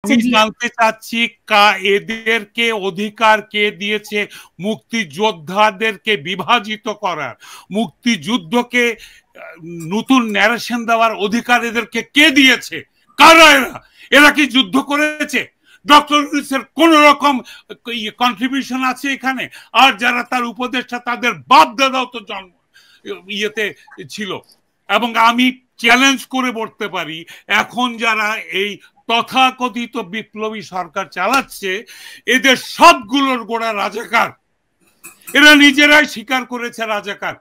আমি জানতে চাচ্ছি এদেরকে অধিকার কে দিয়েছে মুক্তিযোদ্ধাদেরকে বিভাজিত করার, মুক্তিযুদ্ধকে নতুন ন্যারেশন দেওয়ার অধিকার এদেরকে কে দিয়েছে? কারা এরা? এরা কি যুদ্ধ করেছে? ডক্টর ইউনূসের কোন রকম কন্ট্রিবিউশন আছে এখানে? আর যারা তার উপদেষ্টা তাদের বাপ দাদাও তো জন্ম ইয়েতে ছিল। এবং আমি চ্যালেঞ্জ করে বলতে পারি এখন যারা এই তথাকথিত বিপ্লবী সরকার চালাচ্ছে এদের সবগুলোর গোড়া রাজাকার। এরা নিজেরাই স্বীকার করেছে রাজাকার।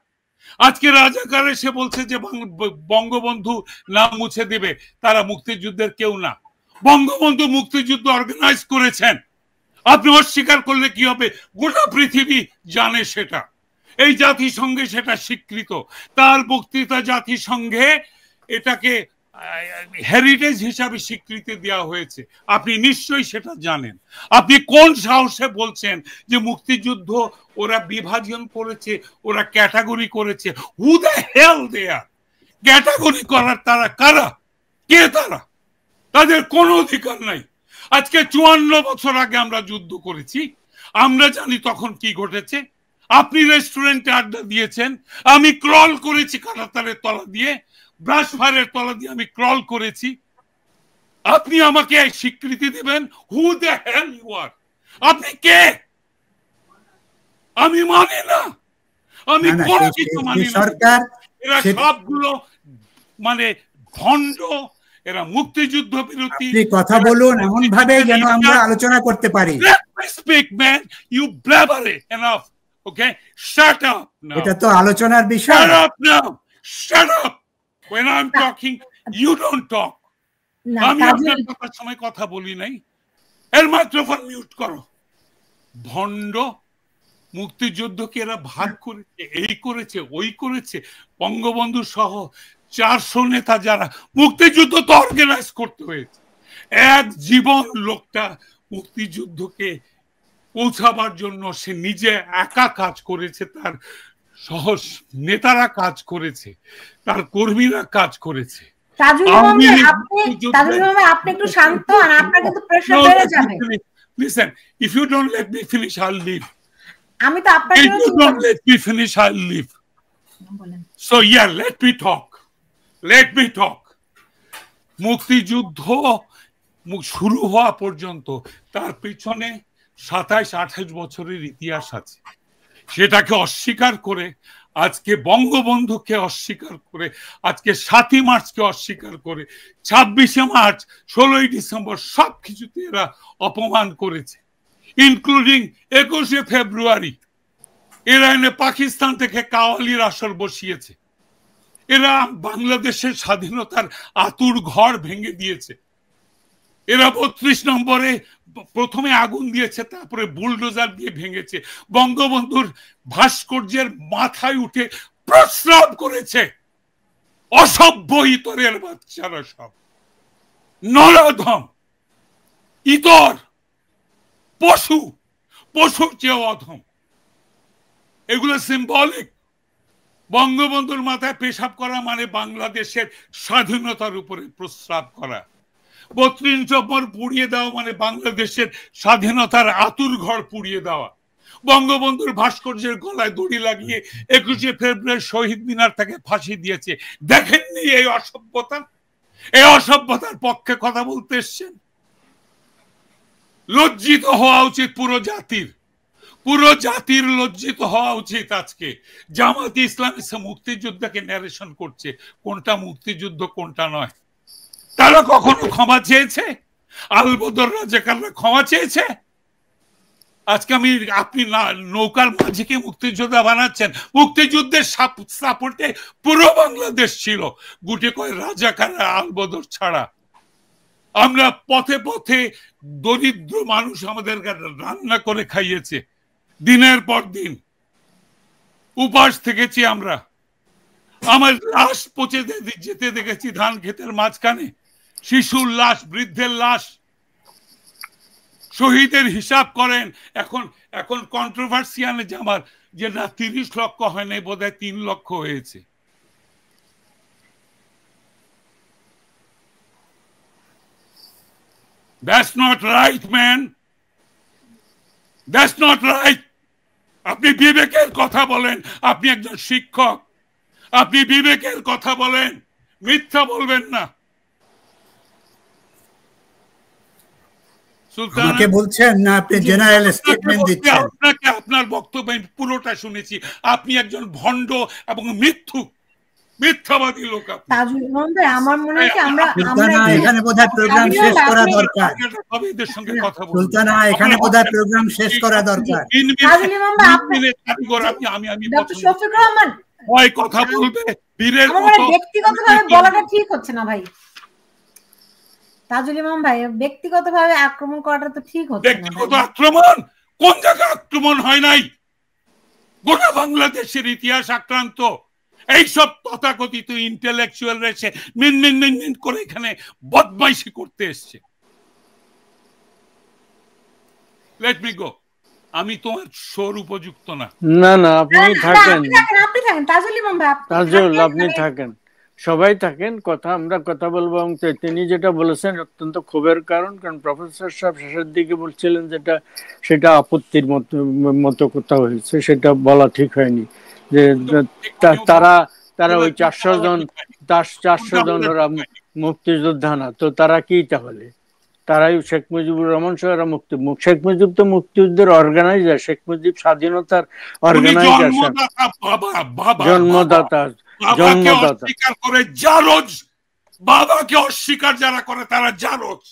আজকে রাজাকার এসে বলছে যে বঙ্গবন্ধু নাম মুছে দেবে, তারা মুক্তিযুদ্ধের কেউ না। বঙ্গবন্ধু মুক্তিযুদ্ধ অর্গানাইজ করেছেন। আপনি অস্বীকার করলে কি হবে? গোটা পৃথিবী জানে সেটা, এই জাতিসংঘে সেটা স্বীকৃত। তার বক্তৃতা জাতিসংঘে এটাকে হেরিটেজ হিসাবে স্বীকৃতি দেওয়া হয়েছে। আপনি নিশ্চয়ই সেটা জানেন। আপনি কোন সাহসে বলছেন যে মুক্তিযুদ্ধ ওরা বিভাজন করেছে, ওরা ক্যাটাগরি করেছে? হু the hell they R? Category করার তারা কারা? কে তারা? তাদের কোনো অধিকার নাই। আজকে 54 বছর আগে আমরা যুদ্ধ করেছি, আমরা জানি তখন কি ঘটেছে। আপনি রেস্টুরেন্টে আড্ডা দিয়েছেন, আমি ক্রল করেছি কাঁটাতারের তলা দিয়ে, ব্রাশ ফায়ারের তলা দিয়ে আমি ক্রল করেছি। আপনি আমাকে স্বীকৃতি দেবেন? Who the hell you are? আপনি কে? আমি মানি না, আমি কোনো কিছু মানি না। এরা সবগুলো মানে ভণ্ড, এরা মুক্তিযুদ্ধ বিরোধী। কথা বলুন এমন ভাবে যেন আমরা আলোচনা করতে পারি। Speak man, you blabber enough. Okay, shut up now. এটা তো আলোচনার বিষয়। Shut up now. Shut up. When I'm talking, you don't talk. আমি আপনার কথার সময় কথা বলি নাই। এর মাইক্রোফোন মিউট করো। ভণ্ড, মুক্তিযুদ্ধকে এরা ভাগ করেছে, এই করেছে, ওই করেছে। বঙ্গবন্ধু সহ 400 নেতা যারা মুক্তিযুদ্ধ তো অর্গানাইজ করতে হয়েছে। এক জীবন লোকটা মুক্তিযুদ্ধকে পৌঁছাবার জন্য সে নিজে একা কাজ করেছে, তার সহ নেতারা কাজ করেছে, তার কর্মীরা কাজ করেছে। Listen, if you don't let me finish, I'll leave. If you don't let me finish, I'll leave. So yeah, let me talk. Let me talk. মুক্তিযুদ্ধ শুরু হওয়া পর্যন্ত তার পিছনে 27-28 বছরের ইতিহাস আছে। সেটাকে অস্বীকার করে আজকে বঙ্গবন্ধুকে অস্বীকার করে, আজকে 7ই মার্চকে অস্বীকার করে, 26শে মার্চ, 16ই ডিসেম্বর সবকিছুতে এরা অপমান করেছে, ইনক্লুডিং 21শে ফেব্রুয়ারি। এরা এনে পাকিস্তান থেকে কাওয়ালির আসর বসিয়েছে। এরা বাংলাদেশের স্বাধীনতার আতুর ঘর ভেঙে দিয়েছে। এরা 32 নম্বরে প্রথমে আগুন দিয়েছে, তারপরে বুলডোজার দিয়ে ভেঙেছে। বঙ্গবন্ধুর ভাস্কর্যের মাথায় উঠে প্রস্রাব করেছে। অসভ্য ইতরের বাচ্চারা সব নরাধম, ইতর, পশু, পশুর চেয়ে অধম। এগুলো সিম্বলিক। বঙ্গবন্ধুর মাথায় পেশাব করা মানে বাংলাদেশের স্বাধীনতার উপরে প্রস্রাব করা। 32 নম্বর পুড়িয়ে দেওয়া মানে বাংলাদেশের স্বাধীনতার আতুর ঘর পুড়িয়ে দেওয়া। বঙ্গবন্ধুর ভাস্কর্যের গলায় দড়ি লাগিয়ে 21শে ফেব্রুয়ারি শহীদ মিনার থেকে ফাঁসি দিয়েছে। দেখেননি এই অসভ্যতা? এই অসভ্যতার পক্ষে কথা বলতে এসছেন? লজ্জিত হওয়া উচিত পুরো জাতির। পুরো জাতির লজ্জিত হওয়া উচিত। আজকে জামাত ইসলামী মুক্তিযুদ্ধকে ন্যারেশন করছে, কোনটা মুক্তিযুদ্ধ কোনটা নয়। তারা কখনো ক্ষমা চেয়েছে? আলবদর রাজাকাররা ক্ষমা চেয়েছে? আজকে আপনি নৌকার মাঝিকে মুক্তিযোদ্ধা বানাচ্ছেন। মুক্তিযুদ্ধের সাপোর্টে পুরো বাংলাদেশ ছিল, গুটি কয় রাজাকার আলবদর ছাড়া। আমরা পথে পথে দরিদ্র মানুষ আমাদেরকে রান্না করে খাইয়েছে, দিনের পর দিন উপাস থেকেছি আমরা। আমার লাশ পচে যেতে দেখেছি ধান ক্ষেতের মাঝখানে, শিশুর লাশ, বৃদ্ধের লাশ। শহীদের হিসাব করেন। এখন কন্ট্রোভার্সি আনে যে আমার যে না 30 লক্ষ হয় নাই, বোধহয় 3 লক্ষ হয়েছে। That's not right, man. That's not right. আপনি বিবেকের কথা বলেন, আপনি একজন শিক্ষক, আপনি বিবেকের কথা বলেন, মিথ্যা বলবেন না। আমাকে বলছেন না আপনি জেনারেল স্টেটমেন্ট দিচ্ছেন? আপনাকে আপনার বক্তব্য পুরোটা শুনেছি। আপনি একজন ভণ্ড এবং মিথ্যাবাদী লোক। তাজুল ইমাম ভাই, আমার মনে হয় আমরা এখানে বোধহয় প্রোগ্রাম শেষ করা দরকার। এদের সঙ্গে কথা বলুন। সুলতানা, এখানে বোধহয় প্রোগ্রাম শেষ করা দরকার। তাজুল ইমাম ভাই, আপনি ডক্টর শফিক রহমান ওই কথা বলবে বীরের মতো ব্যক্তিগতভাবে বলাটা ঠিক হচ্ছে না ভাই। তাজুল ইমাম ভাই, ব্যক্তিগতভাবে আক্রমণ করাটা তো ঠিক হচ্ছে না। ব্যক্তিগত আক্রমণ কোন জায়গায় আক্রমণ হয় নাই? গোটা বাংলাদেশের ইতিহাস আক্রান্ত। এইসব তথাকথিত ইন্টেলেকচুয়াল রয়েছে মিন করে এখানে বদমাইশি করতে এসছে। Let me go. আমি তোমার শোর উপযুক্ত না। না না, আপনি থাকেন, আপনি থাকেন তাজুল ইমাম ভাই, তাজুল আপনি থাকেন, সবাই থাকেন, আমরা কথা বলবো। এবং তিনি যেটা বলেছেন অত্যন্ত ক্ষোভের কারণ প্রফেসর সাহেব শেষের দিকে বলছিলেন সেটা আপত্তির মতো কথা হয়েছে, সেটা বলা ঠিক হয়নি। যে তারা ওই 400 জন ওরা মুক্তিযোদ্ধা না তো, তারা কি তাহলে? তারাই শেখ মুজিবুর রহমান সহ এরা শেখ মুজিব তো মুক্তিযুদ্ধের অর্গানাইজার, শেখ মুজিব স্বাধীনতার অর্গানাইজার, জন্মদাতা। অস্বীকার করে জারজ, বাবাকে অস্বীকার যারা করে তারা জারজ।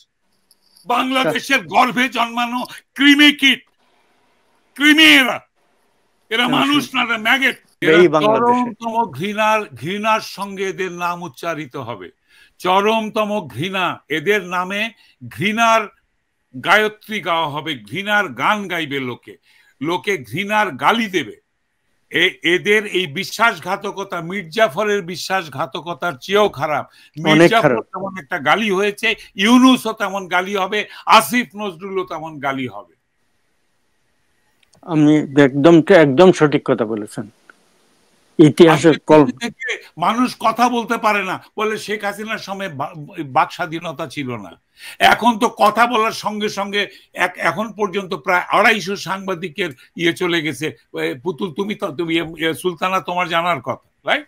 বাংলাদেশের গর্ভে জন্মানো কৃমি এরা মানুষ না, ম্যাগেট। চরমতম ঘৃণার সঙ্গে এদের নাম উচ্চারিত হবে, চরমতম ঘৃণা। এদের নামে ঘৃণার গায়ত্রী গাওয়া হবে, ঘৃণার গান গাইবে লোকে ঘৃণার গালি দেবে। এদের এই বিশ্বাসঘাতকতা মির্জাফরের বিশ্বাসঘাতকতার চেয়েও খারাপ। মির্জাফর তেমন একটা গালি হয়েছে, ইউনুসও তেমন গালি হবে, আসিফ নজরুলও তেমন গালি হবে। আমি একদম সঠিক কথা বলেছেন। ইতিহাসের মানুষ কথা বলতে পারে না বলে শেখ হাসিনার সময় বাক স্বাধীনতা ছিল না। এখন তো কথা বলার সঙ্গে সঙ্গে এখন পর্যন্ত প্রায় 250 সাংবাদিকের চলে গেছে। পুতুল, তুমি সুলতানা, তোমার জানার কথা, রাইট?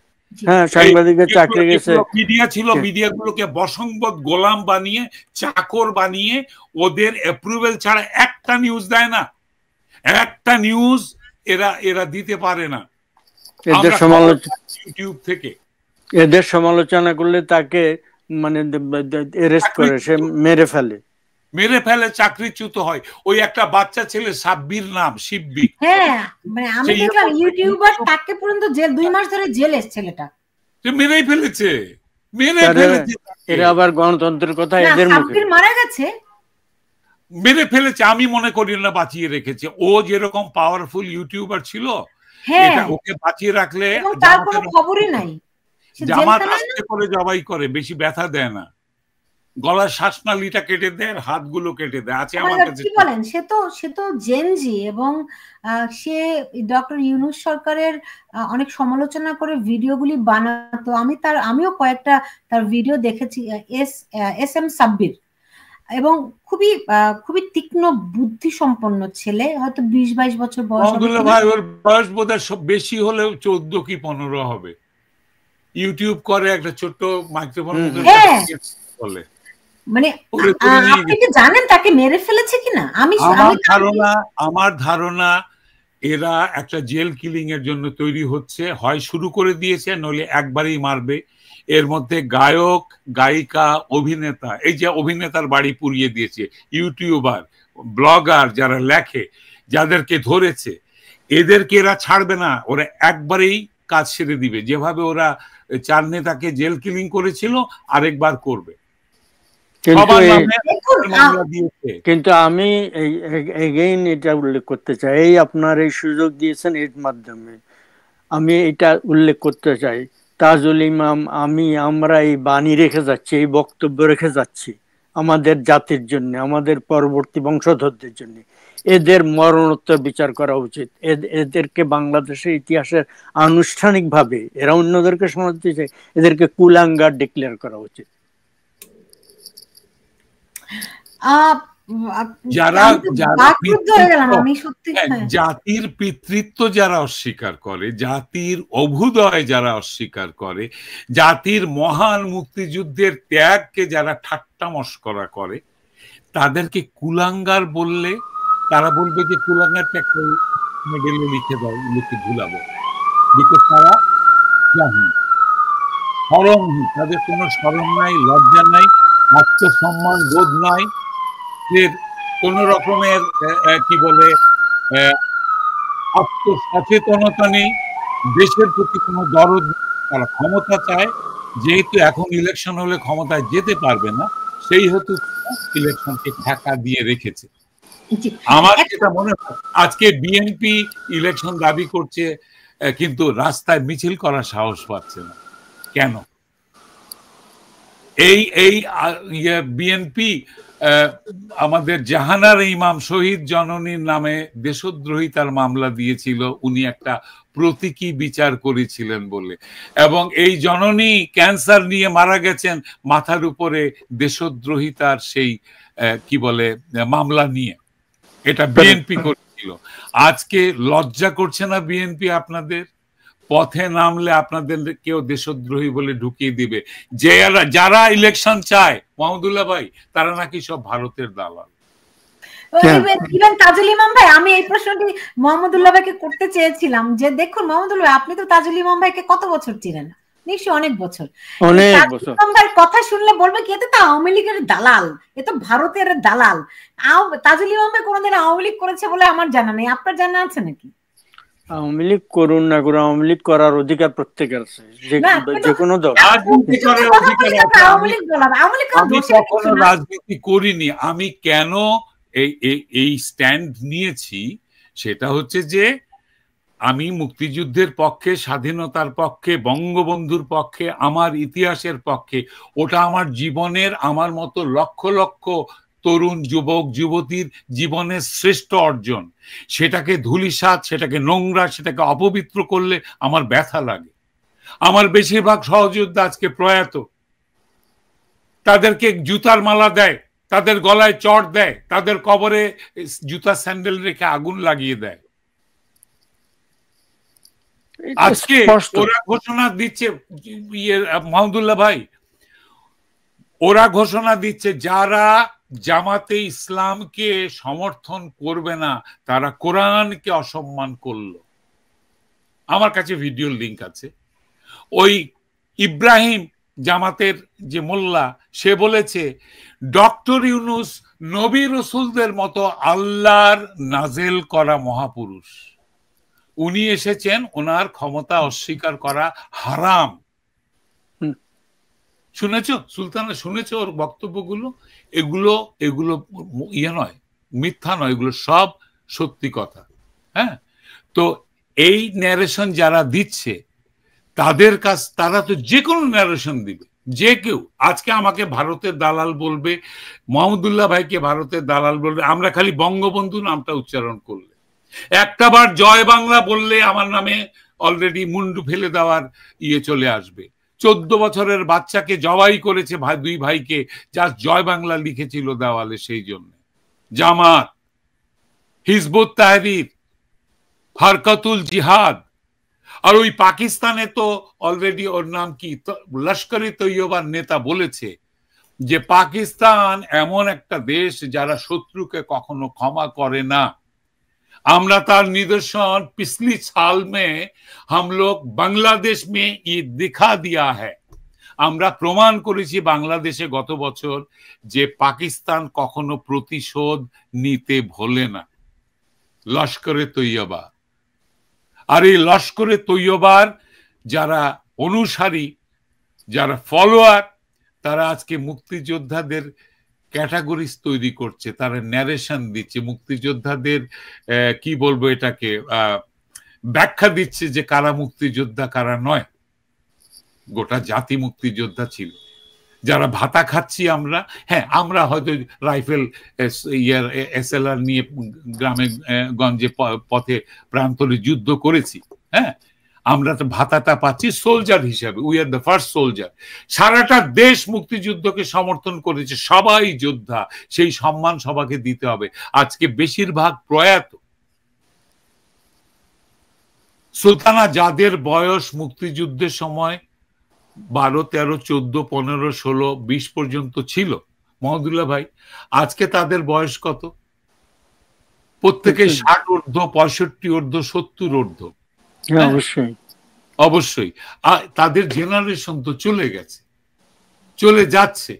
হ্যাঁ, সাংবাদিকের চাকরি গেছে। মিডিয়া ছিল, মিডিয়াগুলোকে বসংবদ গোলাম বানিয়ে, চাকর বানিয়ে, ওদের অ্যাপ্রুভেল ছাড়া একটা নিউজ দেয় না, একটা নিউজ এরা দিতে পারে না। এদের সমালোচনা করলে তাকে মানে অ্যারেস্ট করে, সে মেরে ফেলে, চাকরিচ্যুত হয়। ওই একটা বাচ্চা ছেলে সাব্বির নাম, শিব্বি, হ্যাঁ মানে আমি দেখলাম ইউটিউবার, তাকে পর্যন্ত জেল 2 মাস ধরে জেলে, ছেলেটা মেরেই ফেলেছে। এরা আবার গণতন্ত্রের কথা এদের মুখে, মারা গেছে, মেরে ফেলেছে। আমি মনে করি না বাঁচিয়ে রেখেছে। ও যেরকম পাওয়ারফুল ইউটিউবার ছিল, ওকে বাঁচিয়ে রাখলে তার কোনো খবরই নাই। জামাত আস্তে করে জবাই করে, বেশি ব্যথা দেয় না, গলার শ্বাসনালীটা কেটে দেয়, হাতগুলো কেটে দেয়। আছে আমার কাছে। কি বলেন, সে তো জেনজি, এবং সে ডক্টর ইউনূস সরকারের অনেক সমালোচনা করে ভিডিওগুলি বানাতো। আমিও কয়েকটা তার ভিডিও দেখেছি, এস এম সাব্বির, এবং খুবই তীক্ষ্ণ বুদ্ধি সম্পন্ন ছেলে, হয়তো 20-22 বছর বয়স। ভাই ওর বয়স বোধহয় বেশি হলেও 14 কি 15 হবে। ইউটিউব করে, একটা ছোট্ট মাইক্রোফোন বলে। মানে আপনি কি জানেন তাকে মেরে ফেলেছে কিনা? আমার ধারণা এরা একটা জেল কিলিং এর জন্য তৈরি হচ্ছে, হয় শুরু করে দিয়েছে, নইলে একবারই মারবে। এর মধ্যে গায়ক, গায়িকা, অভিনেতা, এই যে অভিনেতার বাড়ি পুড়িয়ে দিয়েছে, ইউটিউবার, ব্লগার যারা লেখে, যাদেরকে ধরেছে, এদেরকে এরা ছাড়বে না। ওরা একবারেই কাজ সেরে দিবে। যেভাবে ওরা 4 নেতাকে জেল কিলিং করেছিল, আরেকবার করবে। কিন্তু আমি এগেইন এটা উল্লেখ করতে চাই, এই আপনার এই সুযোগ দিয়েছেন, এর মাধ্যমে আমি এটা উল্লেখ করতে চাই, তাজুল ইমাম, আমরা এই বাণী রেখে যাচ্ছি, এই বক্তব্য রেখে যাচ্ছি আমাদের জাতির জন্য, আমাদের পরবর্তী বংশধরদের জন্য। এদের মরণোত্তর বিচার করা উচিত। এদেরকে বাংলাদেশের ইতিহাসের আনুষ্ঠানিকভাবে, এরা অন্যদেরকে শোনাতে চায়, এদেরকে কুলাঙ্গার ডিক্লেয়ার করা উচিত। যারা হ্যাঁ। জাতির পিতৃত্ব যারা অস্বীকার করে, জাতির অভ্যুদয় যারা অস্বীকার করে, জাতির মহান মুক্তিযুদ্ধের ত্যাগকে যারা ঠাট্টা মস্করা করে, তাদেরকে কুলাঙ্গার বললে তারা বলবে যে কুলাঙ্গারটা একটা মেডেলে লিখে দাও, লিখে ভুলাবো, বিকজ তারা জানি শরমহীন, তাদের কোনো শরম নাই, লজ্জা নাই, আত্মসম্মান বোধ নাই, কোন রকমের কি বলে আত্মসচেতনতা নেই, দেশের প্রতি কোনো দরদ। তারা ক্ষমতা চায়, যেহেতু এখন ইলেকশন হলে ক্ষমতায় যেতে পারবে না, সেই হেতু ইলেকশনকে ঢাকা দিয়ে রেখেছে। আমার যেটা মনে হয়, আজকে বিএনপি ইলেকশন দাবি করছে কিন্তু রাস্তায় মিছিল করার সাহস পাচ্ছে না কেন? এই বিএনপি আমাদের জাহানারা ইমাম শহীদ জননীর নামে দেশদ্রোহিতার মামলা দিয়েছিল, উনি একটা প্রতীকী বিচার করেছিলেন বলে, এবং এই জননী ক্যান্সার নিয়ে মারা গেছেন মাথার উপরে দেশদ্রোহিতার সেই কি বলে মামলা নিয়ে, এটা বিএনপি করেছিল। আজকে লজ্জা করছে না বিএনপি আপনাদের? পথে নামলে আপনাদের কেউ দেশদ্রোহী বলে ঢুকিয়ে দিবে। যারা ইলেকশন চায় মাহমুদুল্লাহ ভাই, তারা নাকি সব ভারতের দালাল। তাজুল ইমাম ভাই, আমি এই প্রশ্নটি মোহাম্মদুল্লাহ ভাইকে করতে চেয়েছিলাম যে দেখুন মোহাম্মদুল্লাহ ভাই, আপনি তো তাজুল ইমাম ভাইকে কত বছর চিনেন? নিশ্চয়ই অনেক বছর। ইমাম ভাইয়ের কথা শুনলে বলবে কি এতে তো আওয়ামী লীগের দালাল, এ তো ভারতের দালাল। তাজুল ইমাম ভাই কোনোদিন আওয়ামী লীগ করেছে বলে আমার জানা নেই, আপনার জানা আছে নাকি? আওয়ামী লীগ করুন না করুন, আওয়ামী লীগ করার অধিকার প্রত্যেকের আছে, যে কোনো দল। আমি কখনো রাজনীতি করিনি। আমি কেন এই স্ট্যান্ড নিয়েছি সেটা হচ্ছে যে আমি মুক্তিযুদ্ধের পক্ষে, স্বাধীনতার পক্ষে, বঙ্গবন্ধুর পক্ষে, আমার ইতিহাসের পক্ষে। ওটা আমার জীবনের, আমার মতো লক্ষ লক্ষ তরুণ যুবক যুবতীর জীবনের শ্রেষ্ঠ অর্জন। সেটাকে ধূলিসাৎ, সেটাকে নোংরা, সেটাকে অপবিত্র করলে আমার ব্যথা লাগে। আমার বেশিরভাগ সহযোদ্ধা আজকে প্রয়াত, তাদেরকে জুতার মালা দেয়, তাদের গলায় চড় দেয়, তাদের কবরে জুতা স্যান্ডেল রেখে আগুন লাগিয়ে দেয়। আজকে ওরা ঘোষণা দিচ্ছে, মাহমুদুল্লাহ ভাই, ওরা ঘোষণা দিচ্ছে যারা জামাতে ইসলামকে সমর্থন করবে না তারা কোরআনকে অসম্মান করলো। আমার কাছে ভিডিও লিংক আছে। ওই ইব্রাহিম জামাতের যে মোল্লা, সে বলেছে ডক্টর ইউনুস নবী রসুলদের মতো আল্লাহর নাজেল করা মহাপুরুষ, উনি এসেছেন, ওনার ক্ষমতা অস্বীকার করা হারাম। শুনেছ সুলতানা, শুনেছ ওর বক্তব্যগুলো? এগুলো ইয়ে নয়, মিথ্যা নয়, এগুলো সব সত্যি কথা। হ্যাঁ, তো এই ন্যারেশন যারা দিচ্ছে তারা তো যে কোনো ন্যারেশন দিবে, যে কেউ। আজকে আমাকে ভারতের দালাল বলবে, মাহমুদুল্লাহ ভাইকে ভারতের দালাল বলবে, আমরা খালি বঙ্গবন্ধু নামটা উচ্চারণ করলে, একটা বার জয় বাংলা বললে আমার নামে অলরেডি মুন্ডু ফেলে দেওয়ার ইয়ে চলে আসবে। 14 বছরের বাচ্চাকে জবাই করেছে দুই ভাইকে, যা জয় বাংলা লিখেছিল দেওয়ালে। সেই জন্য জামাত, হিজবুত তাহরীর, ফারকাতুল জিহাদ, আর ওই পাকিস্তানে তো অলরেডি ওর নাম কি, লস্করে তৈয়বার নেতা বলেছে যে পাকিস্তান এমন একটা দেশ যারা শত্রুকে কখনো ক্ষমা করে না। আমরা তার নিদর্শন पिछली साल में हम लोग बांग्लादेश में ये दिखा दिया है। আমরা প্রমাণ করেছি বাংলাদেশে গত বছর যে পাকিস্তান কখনো প্রতিশোধ নিতে ভোলে না। লস্করে তৈয়বা, আর এই লস্করে তৈয়বার যারা অনুসারী, যারা ফলোয়ার, তারা আজকে মুক্তিযোদ্ধাদের ক্যাটাগরিজ তৈরি করছে, তারা ন্যারেশন দিচ্ছে, মুক্তিযোদ্ধাদের কি বলবো এটাকে ব্যাখ্যা দিচ্ছে যে কারা মুক্তিযোদ্ধা কারা নয়। গোটা জাতি মুক্তিযোদ্ধা ছিল, যারা ভাতা খাচ্ছি আমরা। হ্যাঁ, আমরা হয়তো রাইফেল SLR নিয়ে গ্রামে গঞ্জে পথে প্রান্তরে যুদ্ধ করেছি, হ্যাঁ, আমরা তো ভাতাটা পাচ্ছি সোলজার হিসাবে, we are the first soldier. সারাটা দেশ মুক্তিযুদ্ধকে সমর্থন করেছে, সবাই যোদ্ধা, সেই সম্মান সবাইকে দিতে হবে। আজকে বেশিরভাগ প্রয়াত। সুলতানা, যাদের বয়স মুক্তিযুদ্ধের সময় 12, 13, 14, 15, 16, 20 পর্যন্ত ছিল মহদুল্লাহ ভাই, আজকে তাদের বয়স কত? প্রত্যেকে 60 ঊর্ধ্ব, 65 ঊর্ধ্ব, 70 ঊর্ধ্ব। অবশ্যই অবশ্যই তাদের জেনারেশন তো চলে গেছে, চলে যাচ্ছে।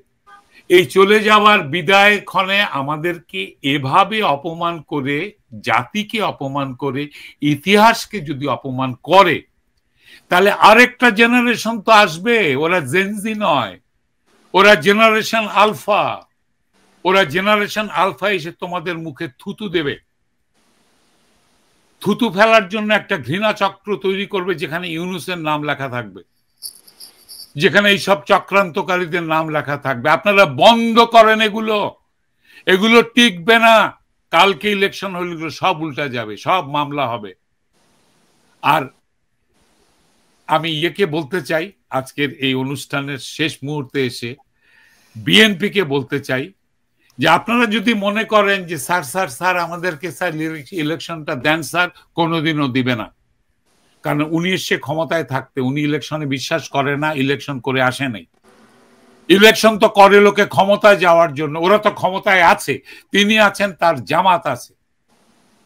এই চলে যাওয়ার বিদায় ক্ষণে আমাদেরকে এভাবে অপমান করে, জাতিকে অপমান করে, ইতিহাসকে যদি অপমান করে, তাহলে আরেকটা জেনারেশন তো আসবে। ওরা জেনজি নয়, ওরা জেনারেশন আলফা। ওরা জেনারেশন আলফা এসে তোমাদের মুখে থুতু দেবে, থুতু ফেলার জন্য একটা ঘৃণা চক্র তৈরি করবে, যেখানে ইউনূসের নাম লেখা থাকবে, যেখানে এই সব চক্রান্তকারীদের নাম লেখা থাকবে। আপনারা বন্ধ করেন এগুলো, এগুলো টিকবে না। কালকে ইলেকশন হলে সব উল্টা যাবে, সব মামলা হবে। আর আমি ইয়েকে বলতে চাই, আজকের এই অনুষ্ঠানের শেষ মুহূর্তে এসে বিএনপিকে বলতে চাই যে আপনারা যদি মনে করেন যে স্যার স্যার স্যার আমাদেরকে স্যার ইলেকশনটা দেন, স্যার, কোনোদিনও দিবে না। কারণ উনি এসে ক্ষমতায় থাকতে, উনি ইলেকশনে বিশ্বাস করে না, ইলেকশন করে আসে নাই। ইলেকশন তো করে লোকে ক্ষমতায় যাওয়ার জন্য। ওরা তো ক্ষমতায় আছে, তিনি আছেন, তার জামাত আছে।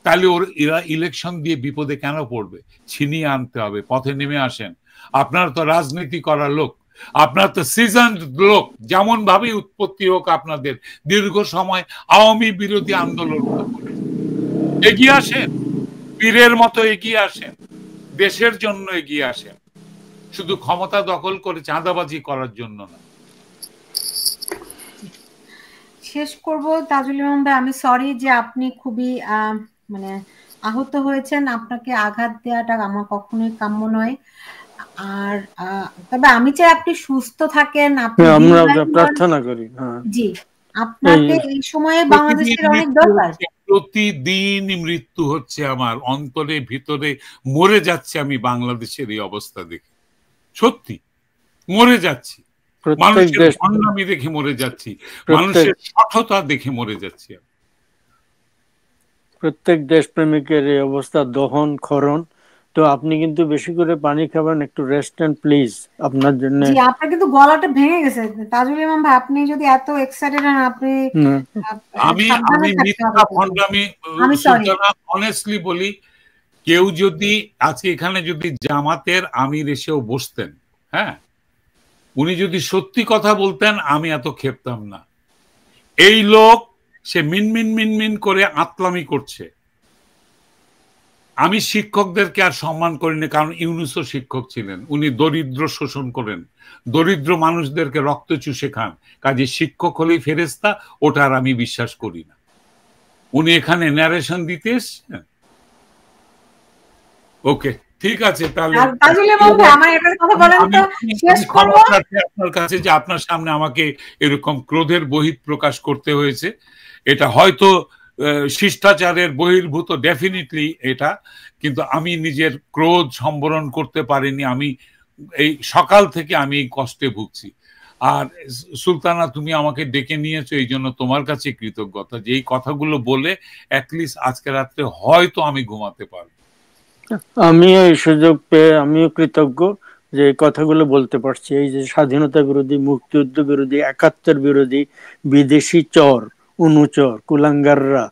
তাহলে এরা ইলেকশন দিয়ে বিপদে কেন পড়বে? ছিনিয়ে আনতে হবে, পথে নেমে আসেন। আপনারা তো রাজনীতি করার লোক, আপনার তো সিজনড লোক। যেমন ভাবে উৎপত্তি হোক আপনাদের, দীর্ঘ সময় আওয়ামী বিরোধী আন্দোলন এগিয়ে আসেন, পীরের মতো এগিয়ে আসেন, দেশের জন্য এগিয়ে আসেন, শুধু ক্ষমতা দখল করে চাঁদাবাজি করার জন্য না। শেষ করব তাজুল ইমাম ভাই, আমি সরি যে আপনি খুবই মানে আহত হয়েছেন। আপনাকে আঘাত দেওয়াটা আমার কখনোই কাম্য নয়। আর তবে আমি চাই আপনি সুস্থ থাকেন, আপনি আমরা প্রার্থনা করি। জি, আপনাকে এই সময়ে বাংলাদেশের অনেক দরকার। প্রতিদিন মৃত্যু হচ্ছে, আমার অন্তরে ভিতরে মরে যাচ্ছে আমি বাংলাদেশের এই অবস্থা দেখে। সত্যি মরে যাচ্ছি, মানুষের ভণ্ডামি দেখে মরে যাচ্ছি, মানুষের সঠতা দেখে মরে যাচ্ছি। প্রত্যেক দেশপ্রেমিকের এই অবস্থা, দহন খরণ। তো আপনি কিন্তু বেশি করে পানি খাবেন, একটু রেস্ট নেন প্লিজ, আপনার জন্য। জি, আপনার কিন্তু গলাটা ভেঙে গেছে তাজুল ইমাম ভাই, আপনি যদি এত এক্সাইটেড হন, আপনি আমি মিথ্যা ভণ্ডামি অনেস্টলি বলি, কেউ যদি আজকে এখানে যদি জামাতের আমির এসেও বসতেন, হ্যাঁ, উনি যদি সত্যি কথা বলতেন, আমি এত খেপতাম না। এই লোক সে মিনমিন মিনমিন করে আতলামি করছে। আমি শিক্ষকদেরকে আর সম্মান করিনি, কারণ ইউনূসও শিক্ষক ছিলেন। উনি দরিদ্র শোষণ করেন, দরিদ্র মানুষদেরকে রক্ত চুষে খান। কাজে শিক্ষক হলেই ফেরেস্তা, ওটা আর আমি বিশ্বাস করি না। উনি এখানে ন্যারেশন দিতে এসছেন। ওকে, ঠিক আছে। তাহলে আপনার কাছে যে আপনার সামনে আমাকে এরকম ক্রোধের বহিঃপ্রকাশ করতে হয়েছে, এটা হয়তো শিষ্টাচারের বহির্ভূত, ডেফিনিটলি এটা, কিন্তু আমি নিজের ক্রোধ সম্বরণ করতে পারিনি। আমি এই সকাল থেকে আমি এই কষ্টে ভুগছি। আর সুলতানা, তুমি আমাকে ডেকে নিয়েছো, এই জন্য তোমার কাছে কৃতজ্ঞতা, যে এই কথাগুলো বলে অ্যাটলিস্ট আজকে রাত্রে হয়তো আমি ঘুমাতে পারবো। আমি এই সুযোগ পেয়ে আমিও কৃতজ্ঞ যে এই কথাগুলো বলতে পারছি। এই যে স্বাধীনতা বিরোধী, মুক্তিযুদ্ধ বিরোধী, একাত্তর বিরোধী, বিদেশি চর, অনুচর, কুলাঙ্গাররা,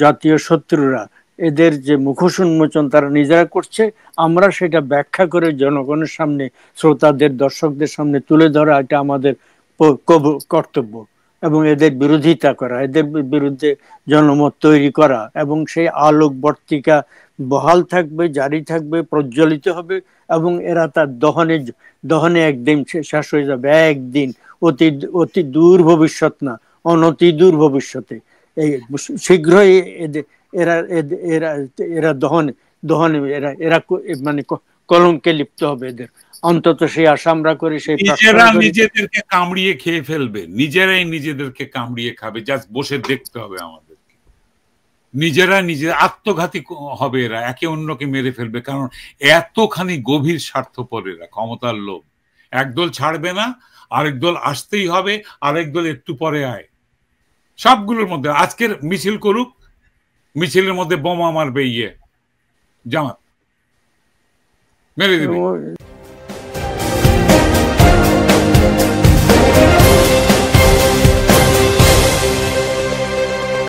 জাতীয় শত্রুরা, এদের যে মুখোশ উন্মোচন তারা নিজেরা করছে, আমরা সেটা ব্যাখ্যা করে জনগণের সামনে, শ্রোতাদের, দর্শকদের সামনে তুলে ধরা, এটা আমাদের কর্তব্য। এবং এদের বিরোধিতা করা, এদের বিরুদ্ধে জনমত তৈরি করা, এবং সেই আলোকবর্তিকা বহাল থাকবে, জারি থাকবে, প্রজ্বলিত হবে, এবং এরা তার দহনে একদিন শেষ হয়ে যাবে। একদিন, অতি দূর ভবিষ্যৎ না, অনতি দূর ভবিষ্যতে, এই শীঘ্রই এরা এরা এরা দহনে এরা মানে কলঙ্কে লিপ্ত হবে এদের। অন্তত সেই আশা আমরা করি। সেই নিজেরা নিজেদেরকে কামড়িয়ে খেয়ে ফেলবে, নিজেরাই নিজেদেরকে কামড়িয়ে খাবে, জাস্ট বসে দেখতে হবে আমাদেরকে। নিজেরা আত্মঘাতী হবে, এরা একে অন্যকে মেরে ফেলবে, কারণ এতখানি গভীর স্বার্থপর এরা, ক্ষমতার লোভ। একদল ছাড়বে না, আরেক দল আসতেই হবে, আরেক দল একটু পরে আয়। সবগুলোর মধ্যে আজকের মিছিল করুক, মিছিলের মধ্যে বোমা মারবে জামাত, মেরে দিবে।